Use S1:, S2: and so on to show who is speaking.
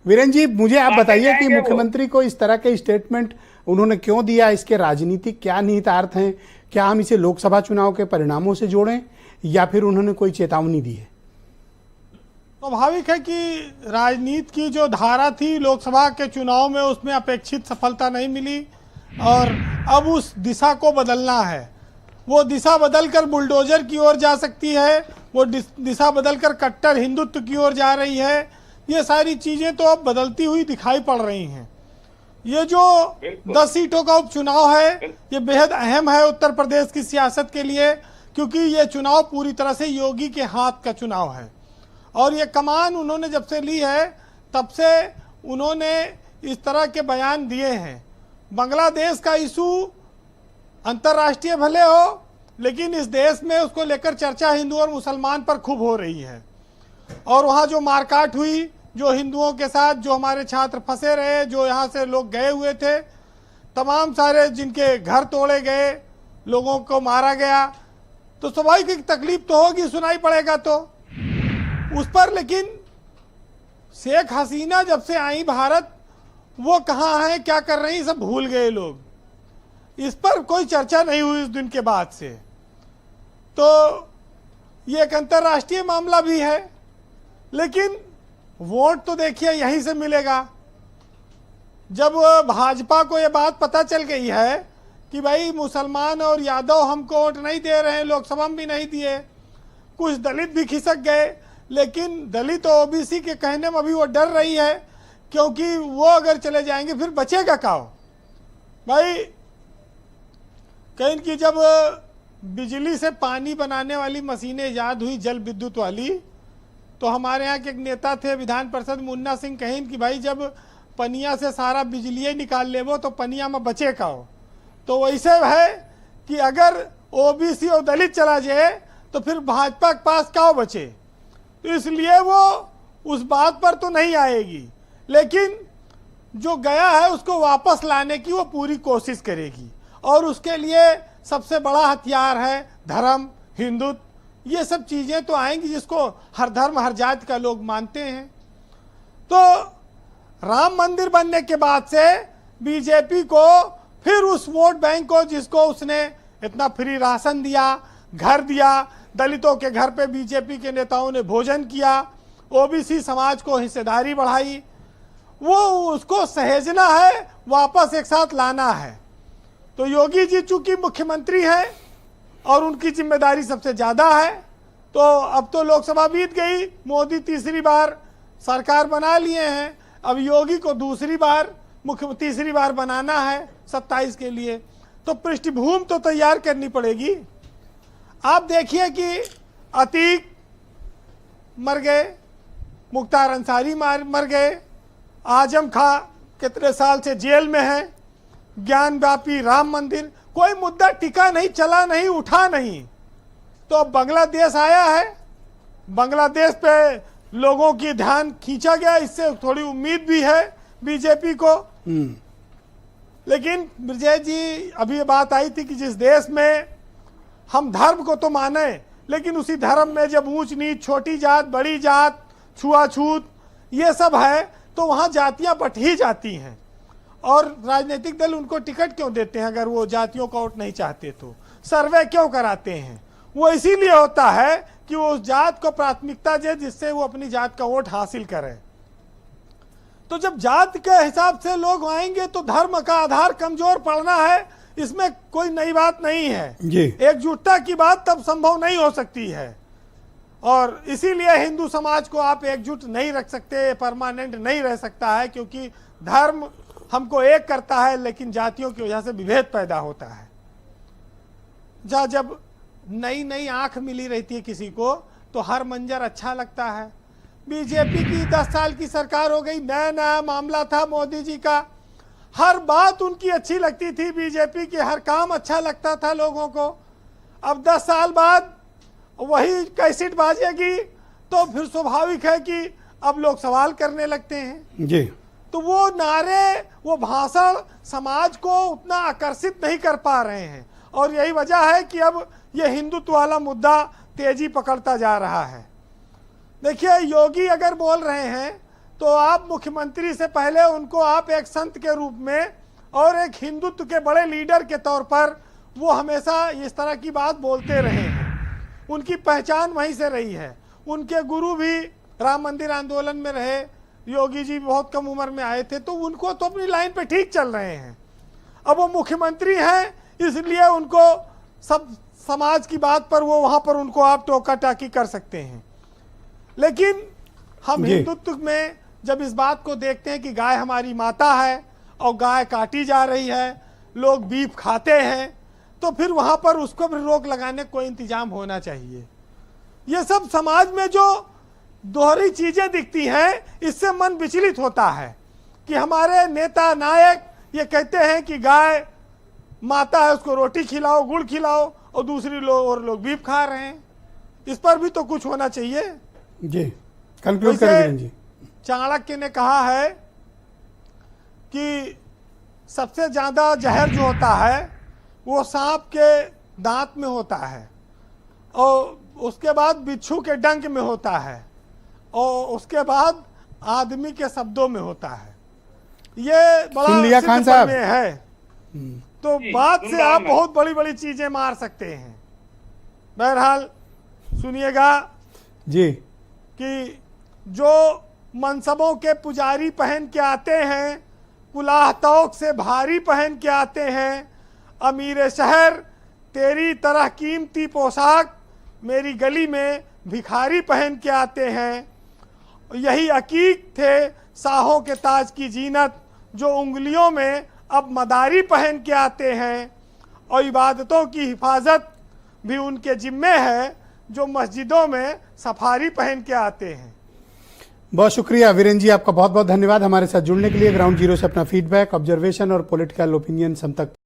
S1: वीरेंद्र जी, मुझे आप बताइए कि
S2: जाएंगे वो।
S1: मुख्यमंत्री को इस तरह के स्टेटमेंट उन्होंने क्यों दिया, इसके राजनीतिक क्या निहितार्थ हैं? क्या हम इसे लोकसभा चुनाव के परिणामों से जोड़ें या फिर उन्होंने कोई चेतावनी दी है?
S3: स्वाभाविक है कि राजनीति की जो धारा थी लोकसभा के चुनाव में, उसमें अपेक्षित सफलता नहीं मिली और अब उस दिशा को बदलना है। वो दिशा बदलकर बुलडोजर की ओर जा सकती है, वो दिशा बदलकर कट्टर हिंदुत्व की ओर जा रही है। ये सारी चीज़ें तो अब बदलती हुई दिखाई पड़ रही हैं। ये जो 10 सीटों का उपचुनाव है, ये बेहद अहम है उत्तर प्रदेश की सियासत के लिए, क्योंकि ये चुनाव पूरी तरह से योगी के हाथ का चुनाव है। और ये कमान उन्होंने जब से ली है तब से उन्होंने इस तरह के बयान दिए हैं। बांग्लादेश का इशू अंतर्राष्ट्रीय भले हो, लेकिन इस देश में उसको लेकर चर्चा हिंदू और मुसलमान पर खूब हो रही है। और वहाँ जो मारकाट हुई, जो हिंदुओं के साथ जो हमारे छात्र फंसे रहे, जो यहाँ से लोग गए हुए थे, तमाम सारे जिनके घर तोड़े गए, लोगों को मारा गया, तो स्वाभाविक तकलीफ तो होगी, सुनाई पड़ेगा तो उस पर। लेकिन शेख हसीना जब से आई भारत, वो कहाँ हैं, क्या कर रही, सब भूल गए लोग। इस पर कोई चर्चा नहीं हुई उस दिन के बाद से। तो ये एक अंतर्राष्ट्रीय मामला भी है, लेकिन वोट तो देखिए यहीं से मिलेगा। जब भाजपा को ये बात पता चल गई है कि भाई मुसलमान और यादव हमको वोट नहीं दे रहे हैं, लोकसभा में भी नहीं दिए, कुछ दलित भी खिसक गए, लेकिन दलित और ओबीसी के कहने में अभी वो डर रही है, क्योंकि वो अगर चले जाएंगे फिर बचेगा क्या भाई। कहीं की जब बिजली से पानी बनाने वाली मशीनें ईजाद हुई, जल विद्युत वाली, तो हमारे यहाँ के एक नेता थे विधान परिषद, मुन्ना सिंह, कहीं कि भाई जब पनिया से सारा बिजली निकाल ले वो, तो पनिया में बचे का हो। तो वैसे है कि अगर ओबीसी और दलित चला जाए तो फिर भाजपा के पास क्या बचे। तो इसलिए वो उस बात पर तो नहीं आएगी, लेकिन जो गया है उसको वापस लाने की वो पूरी कोशिश करेगी। और उसके लिए सबसे बड़ा हथियार है धर्म, हिंदुत्व, ये सब चीज़ें तो आएंगी जिसको हर धर्म हर जाति का लोग मानते हैं। तो राम मंदिर बनने के बाद से बीजेपी को फिर उस वोट बैंक को, जिसको उसने इतना फ्री राशन दिया, घर दिया, दलितों के घर पे बीजेपी के नेताओं ने भोजन किया, ओबीसी समाज को हिस्सेदारी बढ़ाई, वो उसको सहेजना है, वापस एक साथ लाना है। तो योगी जी चूंकि मुख्यमंत्री हैं और उनकी जिम्मेदारी सबसे ज़्यादा है, तो अब तो लोकसभा बीत गई, मोदी तीसरी बार सरकार बना लिए हैं, अब योगी को दूसरी बार तीसरी बार बनाना है 27 के लिए, तो पृष्ठभूमि तो तैयार करनी पड़ेगी। आप देखिए कि अतीक मर गए, मुख्तार अंसारी मर गए, आजम खां कितने साल से जेल में है, ज्ञान व्यापी राम मंदिर, कोई मुद्दा टिका नहीं, चला नहीं, उठा नहीं। तो अब बांग्लादेश आया है, बांग्लादेश पे लोगों की ध्यान खींचा गया, इससे थोड़ी उम्मीद भी है बीजेपी को। लेकिन विजय जी, अभी ये बात आई थी कि जिस देश में हम धर्म को तो माने, लेकिन उसी धर्म में जब ऊंच नीच, छोटी जात, बड़ी जात, छुआछूत, ये सब है, तो वहाँ जातियाँ बट ही जाती हैं। और राजनीतिक दल उनको टिकट क्यों देते हैं अगर वो जातियों का वोट नहीं चाहते तो? सर्वे क्यों कराते हैं? वो इसीलिए होता है कि वो उस जात को प्राथमिकता दे जिससे वो अपनी जात का वोट हासिल करें। तो जब जात के हिसाब से लोग आएंगे तो धर्म का आधार कमजोर पड़ना है, इसमें कोई नई बात नहीं है। एकजुटता की बात तब संभव नहीं हो सकती है, और इसीलिए हिंदू समाज को आप एकजुट नहीं रख सकते, परमानेंट नहीं रह सकता है, क्योंकि धर्म हमको एक करता है, लेकिन जातियों की वजह से विभेद पैदा होता है। जब नई नई आंख मिली रहती है किसी को, तो हर मंजर अच्छा लगता है। बीजेपी की 10 साल की सरकार हो गई, नया नया मामला था मोदी जी का, हर बात उनकी अच्छी लगती थी, बीजेपी के हर काम अच्छा लगता था लोगों को। अब 10 साल बाद वही कैसेट बाजेगी, तो फिर स्वाभाविक है कि अब लोग सवाल करने लगते हैं
S1: जी।
S3: तो वो नारे, वो भाषण समाज को उतना आकर्षित नहीं कर पा रहे हैं, और यही वजह है कि अब ये हिंदुत्व वाला मुद्दा तेजी पकड़ता जा रहा है। देखिए, योगी अगर बोल रहे हैं तो आप मुख्यमंत्री से पहले उनको आप एक संत के रूप में और एक हिंदुत्व के बड़े लीडर के तौर पर वो हमेशा इस तरह की बात बोलते रहे हैं। उनकी पहचान वहीं से रही है। उनके गुरु भी राम मंदिर आंदोलन में रहे, योगी जी बहुत कम उम्र में आए थे, तो उनको तो अपनी लाइन पे ठीक चल रहे हैं। अब वो मुख्यमंत्री हैं, इसलिए उनको सब समाज की बात पर वो वहाँ पर उनको आप टोका टाकी कर सकते हैं। लेकिन हम हिंदुत्व में जब इस बात को देखते हैं कि गाय हमारी माता है और गाय काटी जा रही है, लोग बीफ खाते हैं, तो फिर वहाँ पर उसको भी रोक लगाने कोई इंतजाम होना चाहिए। ये सब समाज में जो दोहरी चीजें दिखती हैं, इससे मन विचलित होता है कि हमारे नेता नायक ये कहते हैं कि गाय माता है, उसको रोटी खिलाओ, गुड़ खिलाओ, और दूसरी लोग बीफ खा रहे हैं। इस पर भी तो कुछ होना चाहिए।
S1: जी, कंक्लूड करें जी।
S3: चाणक्य ने कहा है कि सबसे ज्यादा जहर जो होता है वो सांप के दांत में होता है, और उसके बाद बिच्छू के डंक में होता है, और उसके बाद आदमी के शब्दों में होता है। ये बड़ा
S1: खान साहब
S3: है। तो बात से आप बहुत बड़ी बड़ी चीजें मार सकते हैं। बहरहाल सुनिएगा
S1: जी
S3: कि जो मनसबों के पुजारी पहन के आते हैं, कुलाह तौक से भारी पहन के आते हैं, अमीर शहर तेरी तरह कीमती पोशाक मेरी गली में भिखारी पहन के आते हैं। यही अकीक थे शाहों के ताज की जीनत, जो उंगलियों में अब मदारी पहन के आते हैं, और इबादतों की हिफाजत भी उनके जिम्मे है, जो मस्जिदों में सफारी पहन के आते हैं।
S1: बहुत शुक्रिया वीरेंद्र जी, आपका बहुत बहुत धन्यवाद हमारे साथ जुड़ने के लिए। ग्राउंड जीरो से अपना फीडबैक, ऑब्जर्वेशन और पॉलिटिकल ओपिनियन हम तक